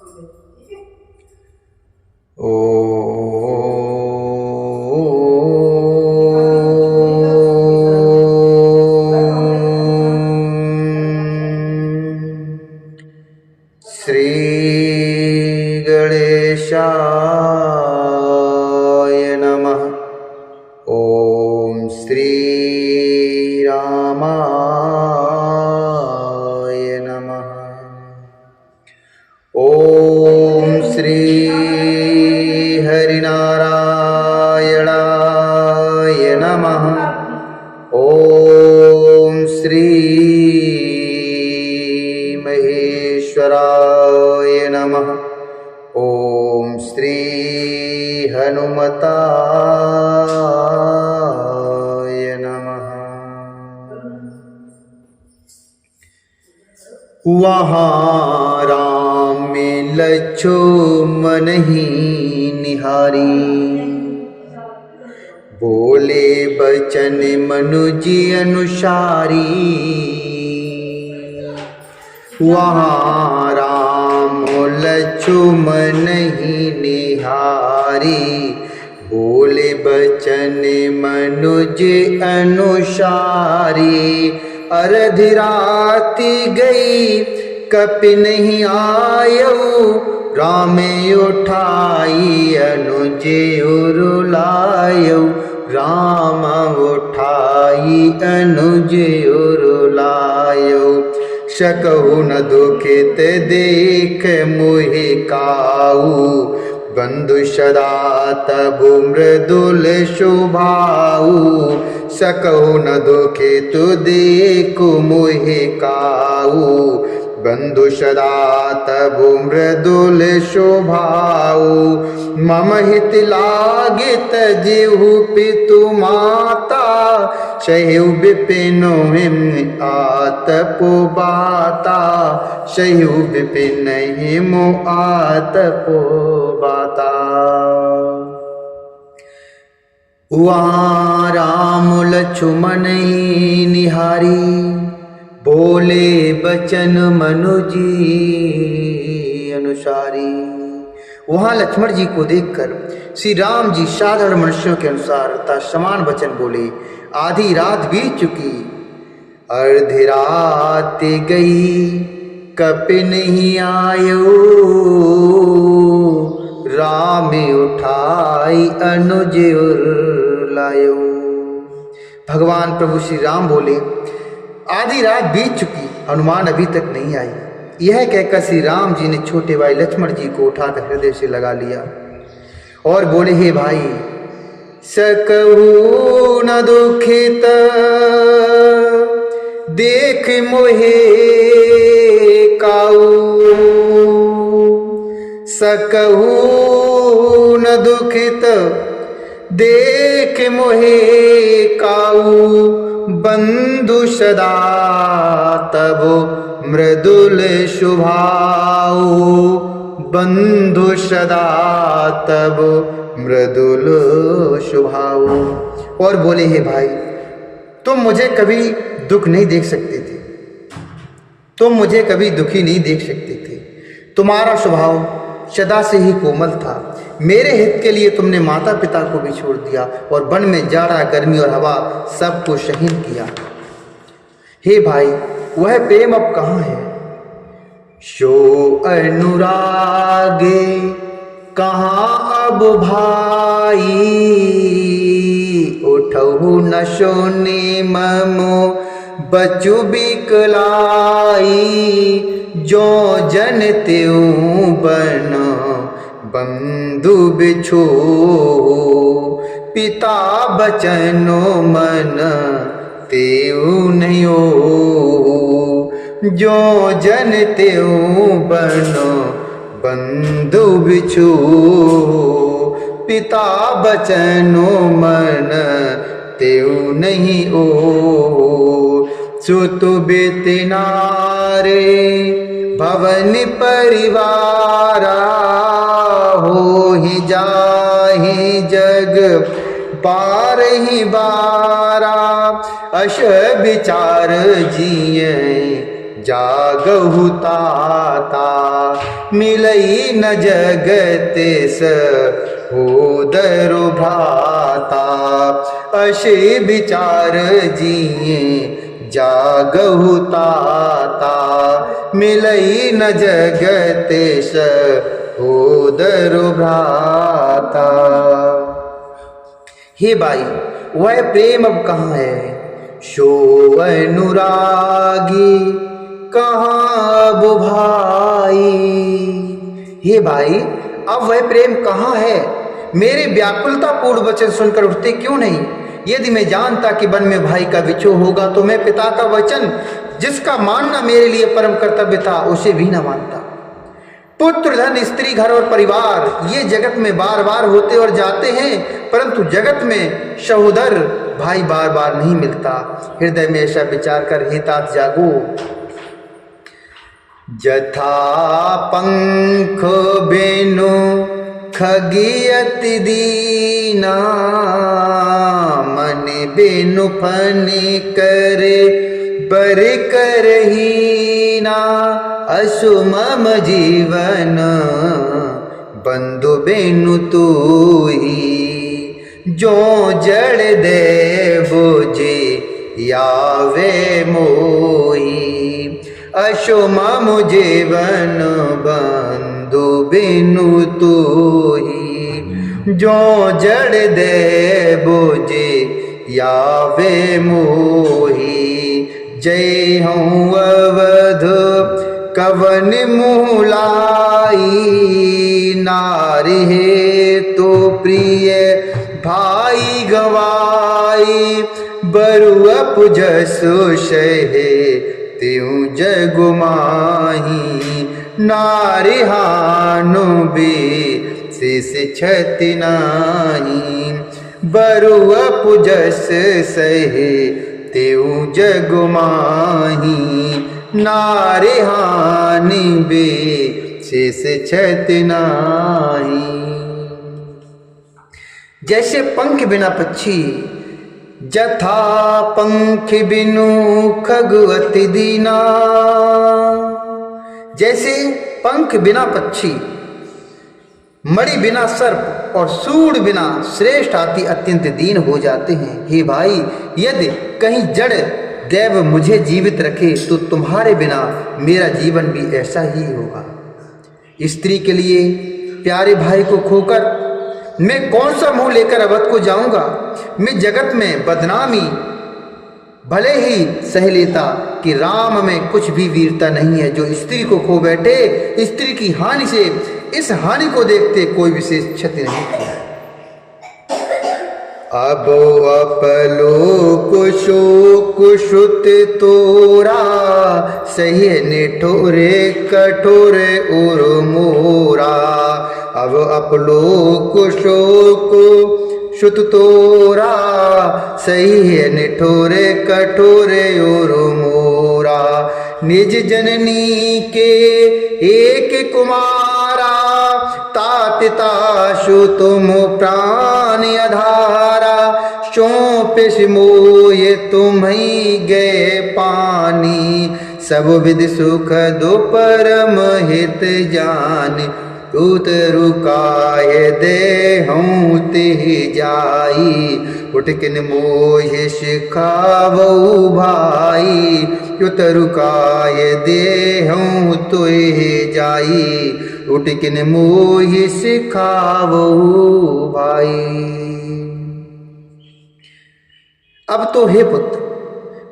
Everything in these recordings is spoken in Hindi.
श्री गणेशाय नमः। ओम श्री रामाय नमः। ओम श्री हरिनारायणाय नमः। ओम श्री महेश्वराय नमः। ओम श्री हनुमताय नमः। वहाँ राम में लक्ष्मण ही निहारी, बोले बचन मनुज अनुसारी। वहाँ राम लक्ष्मण ही निहारी, बोले बचन मनुज अनुसारी। अर्ध राति गई कपि नहीं आयो, राम उठाई अनुज उरुलायो। राम उठाई अनुज उरुलायो। सकहु न दुखित देख मोहि काऊ, बंधु सदा तबु मृदुल शोभाऊ। सकहु न दुखित देखु मोहि काऊ, बंधु सदा तबु मृदुल शोभाऊ। मम हित लागित जिहु पितु माता, सह्यु विपिन हिम आतपो बाता। सह्यु विपिन हिम आतपो बाता। वहाँ राम लक्ष्मण निहारी, बोले बचन मनुजी अनुसारी। वहाँ लक्ष्मण जी को देखकर श्री राम जी साधारण मनुष्यों के अनुसार तथा समान वचन बोले। आधी रात बीत चुकी, अर्धी रात गई कपि नहीं आयो, राम उठाई अनुज उरुलायो। भगवान प्रभु श्री राम बोले, आधी रात बीत चुकी, हनुमान अभी तक नहीं आई। यह कहकर श्री राम जी ने छोटे भाई लक्ष्मण जी को उठाकर हृदय से लगा लिया और बोले, हे भाई, सकहु न दुखित देख मोहे काऊ। सकहु न दुखित देख मोहे काऊ, बंधु सदा तब मृदुल शुभाऊ। बंधु सदा तब मृदुल शुभाऊ। और बोले, हे भाई, तुम मुझे कभी दुख नहीं देख सकते थे, तुम मुझे कभी दुखी नहीं देख सकते थे। तुम्हारा स्वभाव सदा से ही कोमल था। मेरे हित के लिए तुमने माता पिता को भी छोड़ दिया और वन में जाड़ा गर्मी और हवा सबको शहीन किया। हे भाई, वह प्रेम अब कहाँ है? शो अनुरागे कहाँ अब भाई, उठहु न सोने ममो बचु बिकलाई। जो जन त्यों बन बंधु बिछो, पिता बचनो मन तेऊ नहीं हो। जो जन त्यों बनो बंधु बिछो, पिता बचनो मन तेऊ नहीं ओ। सुत बेतनारे भवन परिवारा, हो ही जाहि जग बार ही बारा। अश विचार जिये जागहु ताता। मिलई न जगत सहोदरु भ्राता। असे विचार जिए जागहु ताता। मिलई न जगत सहोदरु भ्राता। हे भाई, वह प्रेम अब कहाँ है? शो अनुरागी कहाँ अब भाई। हे भाई, अब वह प्रेम कहाँ है? मेरे व्याकुलता पूर्ण वचन सुनकर उठते क्यों नहीं? यदि मैं जानता कि वन में भाई का विछोह होगा तो मैं पिता का वचन, जिसका मानना मेरे लिए परम कर्तव्य था, उसे भी न मानता। पुत्र, धन, स्त्री, घर और परिवार ये जगत में बार बार होते और जाते हैं, परंतु जगत में सहोदर भाई बार बार नहीं मिलता। हृदय में ऐसा विचार कर हे तात जागो। जथा पंख बेनु खगियति दीना। मन बेनु फनि करे बर करहीना। असु मम जीवन बंधु बेनु तूही। जो जड़ दे बुझे यावे मोही। असु मम जीवन बंधु बिनु तूही। जो जड़ दे बुझे यावे मोही। जय हूँ अवध कवन मुलाई। नारी है तो प्रिय भाई गवाई। बरुअप जसु सहे त्यों जगु माही। नारी हानु भी शेष क्षति नाही। बरुअप जस सहे त्यों जगु माही। नारी हानि भी शेष क्षति नाही। जैसे पंख बिना पक्षी, जथा पंख बिनु खग अति दीना। जैसे पंख बिना पक्षी, मणि बिना सर्प और सूंड बिना श्रेष्ठ हाथी अत्यंत दीन हो जाते हैं। हे भाई, यदि कहीं जड़ देव मुझे जीवित रखे तो तुम्हारे बिना मेरा जीवन भी ऐसा ही होगा। स्त्री के लिए प्यारे भाई को खोकर मैं कौन सा मुंह लेकर अवध को जाऊंगा। मैं जगत में बदनामी भले ही सह लेता कि राम में कुछ भी वीरता नहीं है। जो स्त्री को खो बैठे, स्त्री की हानि से इस हानि को देखते कोई विशेष क्षति नहीं थी। अब अपलोक शोक श्रुत तोरा। सही निठोरे कठोरे उर मोरा। अब अपलोक शोक श्रुत तोरा। सही निठोरे कठोरे उर मोरा। निज जननी के एक कुमारा। तातिताशु तुम प्राण अधारा। सौंपिस मोये तुम्ही गए पानी। सब विधि सुख दो परम हित जान। तूत रुकाय दे हूँ तिह जाई। उठकिन मोह सिखावऊ भाई। युत रुकाय दे हूँ तुह जाई। उठकिन मोह सिखावऊ भाई। अब तो हे पुत्र,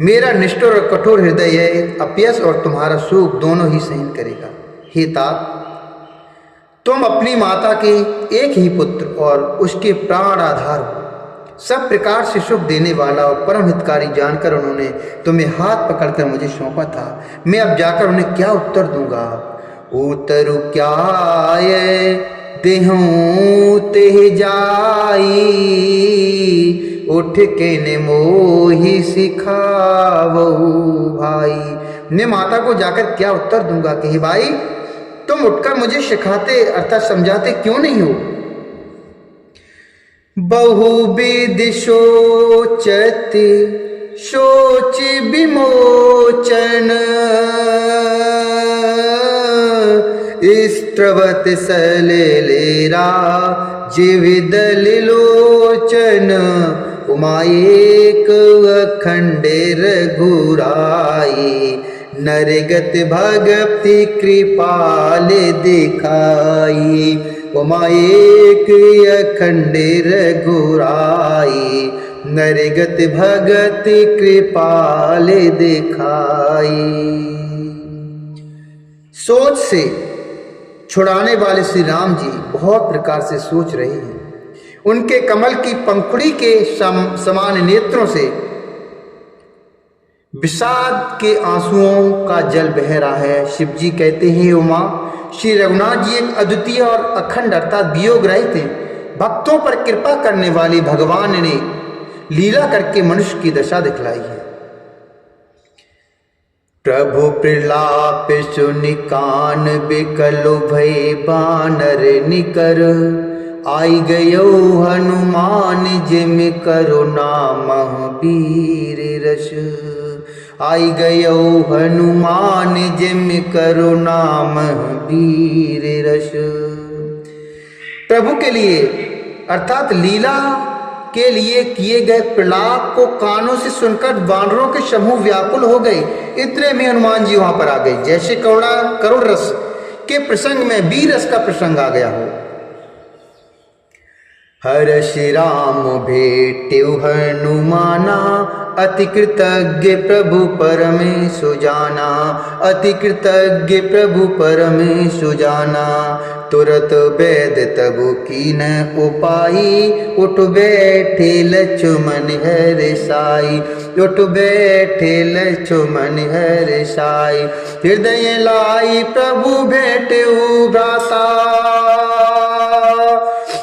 मेरा निष्ठुर और कठोर हृदय अपयश और तुम्हारा सुख दोनों ही सहन करेगा। हे तात, तुम अपनी माता के एक ही पुत्र और उसके प्राण आधार हो। सब प्रकार से सुख देने वाला और परम हितकारी जानकर उन्होंने तुम्हें हाथ पकड़कर मुझे सौंपा था। मैं अब जाकर उन्हें क्या उत्तर दूंगा? उतरु क्या देहूं तेह जाई। उठ के ने मोहि सिखावऊ भाई। मैं माता को जाकर क्या उत्तर दूंगा कि हे भाई, तुम उठकर मुझे सिखाते अर्थात समझाते क्यों नहीं हो? बहुविध सोचति शोच विमोचन स्त्रवत सलेलेरा जीविदल लोचन उमा एक अखंडे रघुराई नरगत भगति कृपाल दिखाई उमा एक अखंडे रघुराई नरगत भगति कृपाल दिखाई। सोच से छुड़ाने वाले श्री राम जी बहुत प्रकार से सोच रहे हैं। उनके कमल की पंखुड़ी के समान नेत्रों से विषाद के आंसुओं का जल बह रहा है। शिव जी कहते हैं उमा, श्री रघुनाथ जी एक अद्वितीय और अखंड अर्थात वियोग रहित थे। भक्तों पर कृपा करने वाली भगवान ने लीला करके मनुष्य की दशा दिखलाई है। प्रभु प्रलाप सुनि कान बिकलो भय बानर निकर आई गयो हनुमान जिम करुणा महावीर रस आई गयो हनुमान जिम करुणा महावीर रस। प्रभु के लिए अर्थात लीला के लिए किए गए प्रलाप को कानों से सुनकर वानरों के समूह व्याकुल हो गए। इतने में हनुमान जी वहां पर आ गए, जैसे करुण रस के प्रसंग में वीर रस का प्रसंग आ गया हो। हर श्री राम भेट्यु हनुमाना अति कृतज्ञ प्रभु परमेशु जाना अति कृतज्ञ प्रभु परमेशु जाना। तुरत वैद तबु कीन उपाई उठ बैठे लक्ष्मण हरि साई उठ बैठे लक्ष्मण हरि साई। हृदय लाई प्रभु भेटऊ भ्राता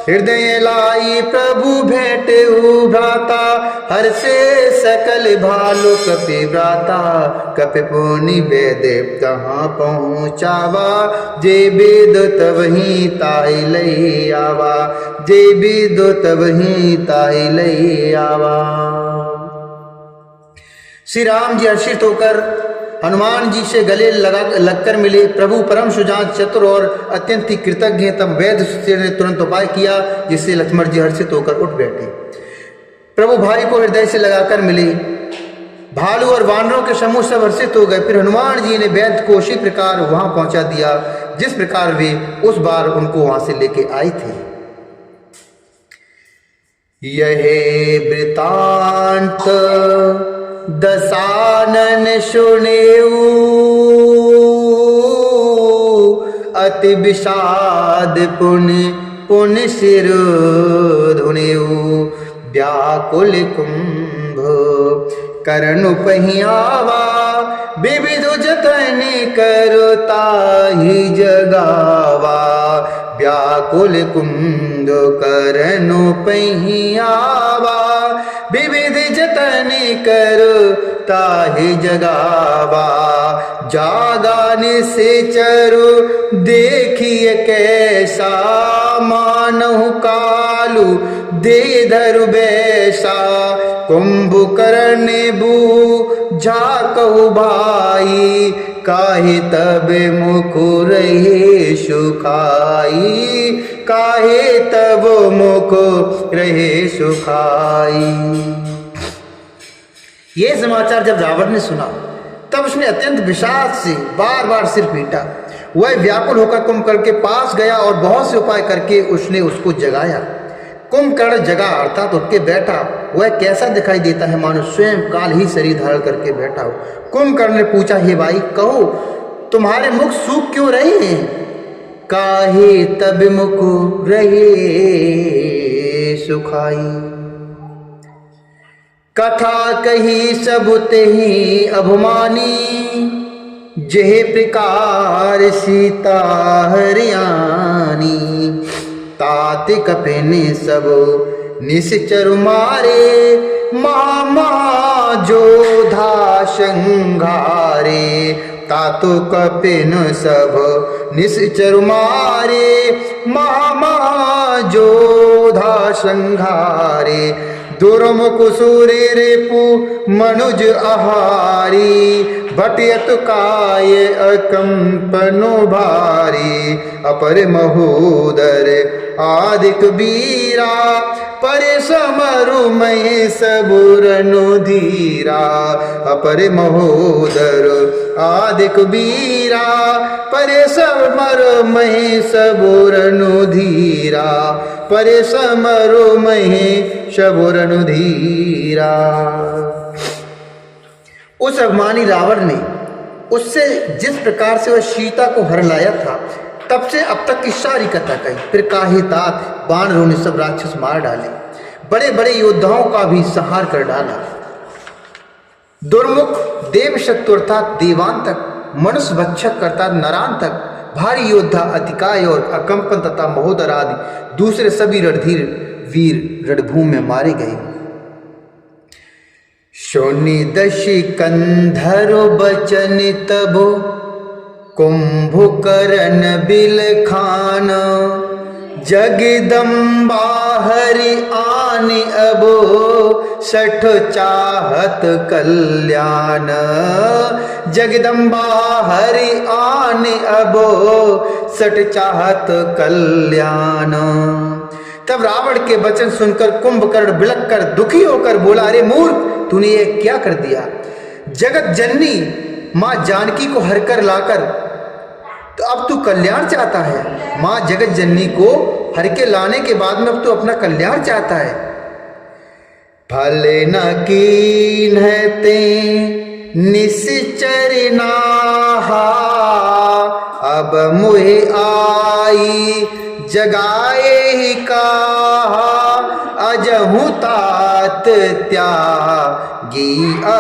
हृदय लाई प्रभु भेटऊ भ्राता हर से सकल भालु कपि भ्राता कपि पुनि वेद तहाँ पहुँचावा जे वेद तबहि ताहि लई आवा जे वेद तबहि ताहि लई आवा। श्री राम जी हर्षित होकर हनुमान जी से गले लगकर मिले। प्रभु परम सुजान चतुर और अत्यंत ही कृतज्ञ। तब वैद्य ने तुरंत उपाय किया जिससे लक्ष्मण जी हर्षित होकर उठ बैठे। प्रभु भाई को हृदय से लगाकर मिले। भालू और वानरों के समूह सब हर्षित हो गए। फिर हनुमान जी ने वैद्य को उसी प्रकार वहां पहुंचा दिया जिस प्रकार वे उस बार उनको वहां से लेके आए थे। यह वृतांत दशानन सुनेऊ अति विषाद पुण्य पुण्य सिर धुनेऊ व्याकुल कुंभ करनु पहियावा विविध जतन करता ही जगावा व्याकुल कुंभ करनु पहियावा विविध जतन करता ही जगावा। जागान से चरु देखिए कैसा मानहु कालू दे धरु बैसा कुंभकर्ण बू झाकहु भाई काहे तब मुख रहे सुखाई काहे तब मुख रहे सुखाई। ये समाचार जब रावण ने सुना तब उसने अत्यंत विषाद से बार बार सिर पीटा। वह व्याकुल होकर कुंभकर्ण के पास गया और बहुत से उपाय करके उसने उसको जगाया। कुंभकर्ण जगा अर्थात उठ के बैठा। वह कैसा दिखाई देता है, मानो स्वयं काल ही शरीर धारण करके बैठा हो। कुंभकर्ण ने पूछा, हे भाई कहो तुम्हारे मुख सूख क्यों रहे हैं? काहे तब मुख रहे सुखाई। कथा कही सब तेहि अभिमानी जेह प्रकार सीता हरियाणी। तात कपिन सब निश्चर मारे मामा जोधा संघारे। तातो कपिन सब निश्चर मारे मामा जोधा संघारे। दुर्मुख सूरी रिपु मनुज आहारी भटियत काय अकंपनो भारी अपर महोदर आदिक बीरा परे समरु मय सबुरनु धीरा अपर महोदर आदिक बीरा परे समरु मय सबुरनु धीरा परे समरु मय सबुरनु धीरा। उस अभिमानी रावण ने उससे जिस प्रकार से वह सीता को हर लाया था, तब से अब तक की सारी कथा कही। फिर काहे तात वानरों ने सब राक्षस मार डाले, बड़े बड़े योद्धाओं का भी संहार कर डाला। दुर्मुख देव शत्रु अर्थात देवान तक, मनुष्य भक्षक अर्थात नरान तक, भारी योद्धा अतिकाय और अकंपन तथा महोदर आदि दूसरे सभी रणधीर वीर रणभूमि में मारे गए। शोनि दशि कंधर बचन तबो कुंभकर्ण बिल खान जगदम्बा हरि आनि अबो सठ चाहत कल्याण जगदम्बा हरि आनि अबो सठ चाहत कल्याण। तब रावण के वचन सुनकर कुंभकर्ण बिलक कर दुखी होकर बोला, अरे मूर्ख, तूने ये क्या कर दिया? जगत जननी मां जानकी को हर कर लाकर तो अब तू कल्याण चाहता है। मां जगत जननी को हर के लाने के बाद में अब तू अपना कल्याण चाहता है। भले न कीन है ते निश्चर नाहा अब मुहे आई जगाए ही कहा अजहु तात त्यागी